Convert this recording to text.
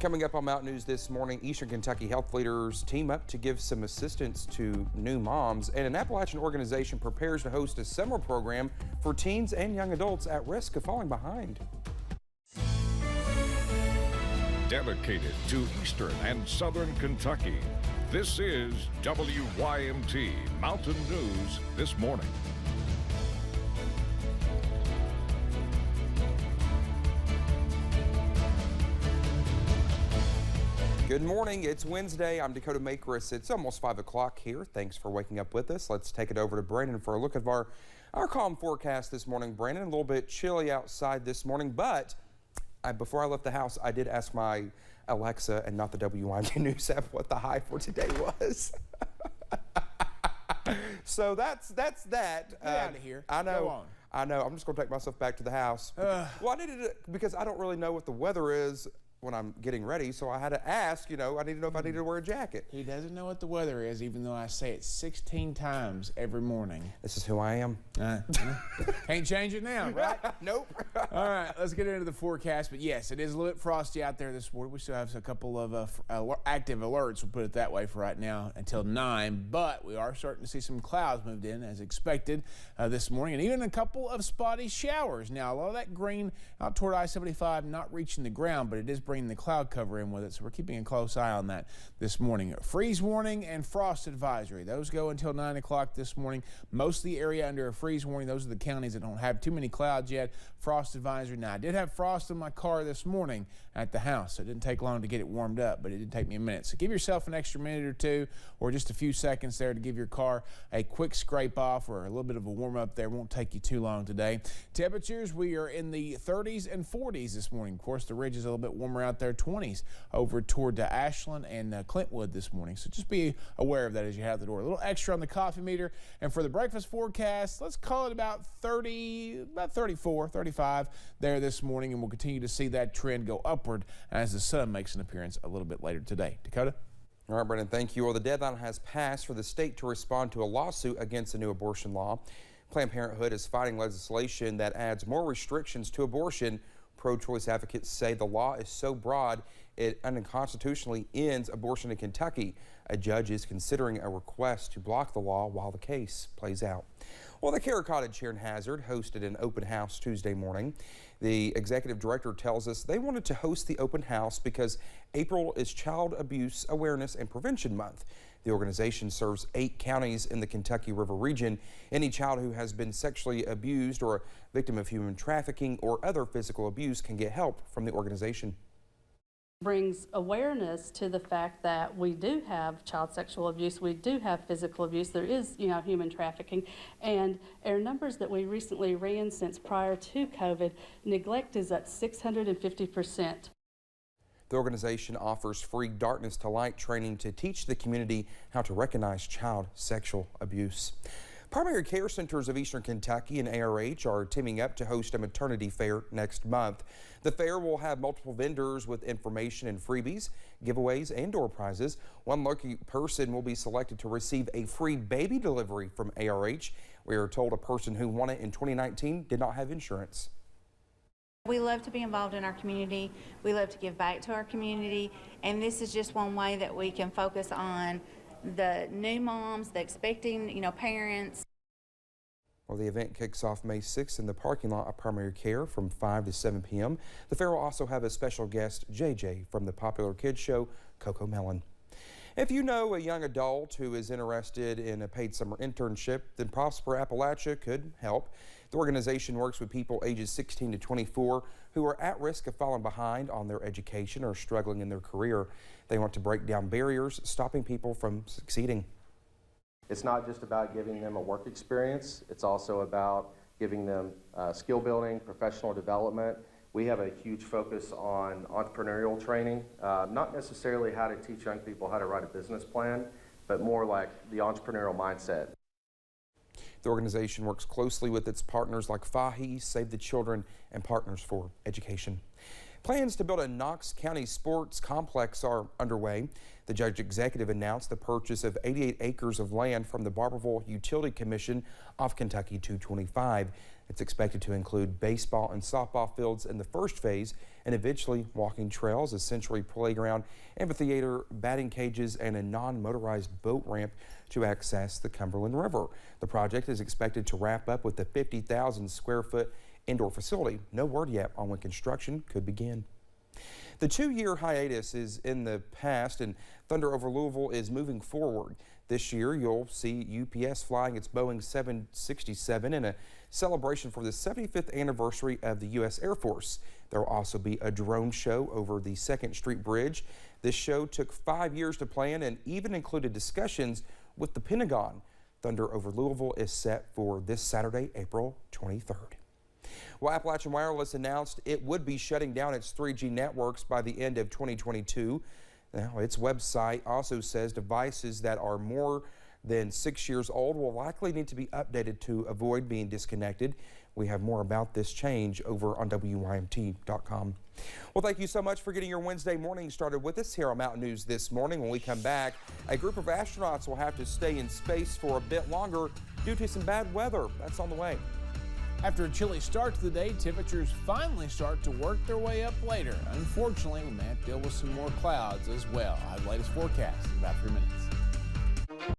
Coming up on Mountain News this morning, Eastern Kentucky health leaders team up to give some assistance to new moms, and an Appalachian organization prepares to host a summer program for teens and young adults at risk of falling behind. Dedicated to Eastern and Southern Kentucky, this is WYMT Mountain News this morning. Good morning. It's Wednesday. I'm Dakota Makris. It's almost 5 o'clock here. Thanks for waking up with us. Let's take it over to Brandon for a look at our calm forecast this morning. Brandon, a little bit chilly outside this morning, but before I left the house, I did ask my Alexa and not the WYMT News app what the high for today was. So that's that. Get out of here. I know. Go on. I know. I'm just going to take myself back to the house. Well, I needed it because I don't really know what the weather is when I'm getting ready, so I had to ask, I need to know if I needed to wear a jacket. He doesn't know what the weather is, even though I say it 16 times every morning. This is who I am. Can't change it now, right? Nope. All right, let's get into the forecast. But yes, it is a little bit frosty out there this morning. We still have a couple of active alerts, we'll put it that way for right now, until 9. But we are starting to see some clouds moved in as expected this morning, and even a couple of spotty showers. Now, a lot of that green out toward I-75 not reaching the ground, but it is bringing the cloud cover in with it, so we're keeping a close eye on that this morning. Freeze warning and frost advisory, those go until 9 o'clock this morning. Most of the area under a freeze warning, those are the counties that don't have too many clouds yet. Frost advisory. Now, I did have frost in my car this morning at the house, so it didn't take long to get it warmed up, but it did take me a minute. So give yourself an extra minute or two, or just a few seconds there to give your car a quick scrape off or a little bit of a warm up there. Won't take you too long today. Temperatures, we are in the 30s and 40s this morning. Of course, the ridge is a little bit warmer out there, 20s over toward Ashland and Clintwood this morning. So just be aware of that as you head out the door. A little extra on the coffee meter. And for the breakfast forecast, let's call it about 34, 35 there this morning. And we'll continue to see that trend go upward as the sun makes an appearance a little bit later today. Dakota? All right, Brendan, thank you. Well, the deadline has passed for the state to respond to a lawsuit against the new abortion law. Planned Parenthood is fighting legislation that adds more restrictions to abortion. Pro-choice advocates say the law is so broad it unconstitutionally ends abortion in Kentucky. A judge is considering a request to block the law while the case plays out. Well, the Care Cottage here in Hazard hosted an open house Tuesday morning. The executive director tells us they wanted to host the open house because April is Child Abuse Awareness and Prevention Month. The organization serves 8 counties in the Kentucky River region. Any child who has been sexually abused or a victim of human trafficking or other physical abuse can get help from the organization. Brings awareness to the fact that we do have child sexual abuse, we do have physical abuse, there is, human trafficking, and our numbers that we recently ran since prior to COVID, neglect is at 650%. The organization offers free Darkness to Light training to teach the community how to recognize child sexual abuse. Primary Care Centers of Eastern Kentucky and ARH are teaming up to host a maternity fair next month. The fair will have multiple vendors with information and freebies, giveaways, and door prizes. One lucky person will be selected to receive a free baby delivery from ARH. We are told a person who won it in 2019 did not have insurance. We love to be involved in our community. We love to give back to our community, and this is just one way that we can focus on the new moms, the expecting, parents. Well, the event kicks off May 6th in the parking lot of Primary Care from 5 to 7 p.m. The fair will also have a special guest, JJ, from the popular kids show Coco Melon. If you know a young adult who is interested in a paid summer internship, then Prosper Appalachia could help. The organization works with people ages 16 to 24 who are at risk of falling behind on their education or struggling in their career. They want to break down barriers, stopping people from succeeding. It's not just about giving them a work experience, it's also about giving them skill building, professional development. We have a huge focus on entrepreneurial training, not necessarily how to teach young people how to write a business plan, but more like the entrepreneurial mindset. The organization works closely with its partners like FAHI, Save the Children, and Partners for Education. Plans to build a Knox County sports complex are underway. The judge executive announced the purchase of 88 acres of land from the Barberville Utility Commission off Kentucky 225. It's expected to include baseball and softball fields in the first phase and eventually walking trails, a Century playground, amphitheater, batting cages, and a non-motorized boat ramp to access the Cumberland River. The project is expected to wrap up with the 50,000 square foot indoor facility. No word yet on when construction could begin. The 2-year hiatus is in the past and Thunder over Louisville is moving forward. This year, you'll see UPS flying its Boeing 767 in a celebration for the 75th anniversary of the U.S. Air Force. There will also be a drone show over the 2nd Street Bridge. This show took 5 years to plan and even included discussions with the Pentagon. Thunder over Louisville is set for this Saturday, April 23rd. Well, Appalachian Wireless announced it would be shutting down its 3G networks by the end of 2022. Now, its website also says devices that are more than 6 years old will likely need to be updated to avoid being disconnected. We have more about this change over on WYMT.com. Well, thank you so much for getting your Wednesday morning started with us here on Mountain News This Morning. When we come back, a group of astronauts will have to stay in space for a bit longer due to some bad weather. That's on the way. After a chilly start to the day, temperatures finally start to work their way up later. Unfortunately, we may have to deal with some more clouds as well. I'll have the latest forecast in about 3 minutes.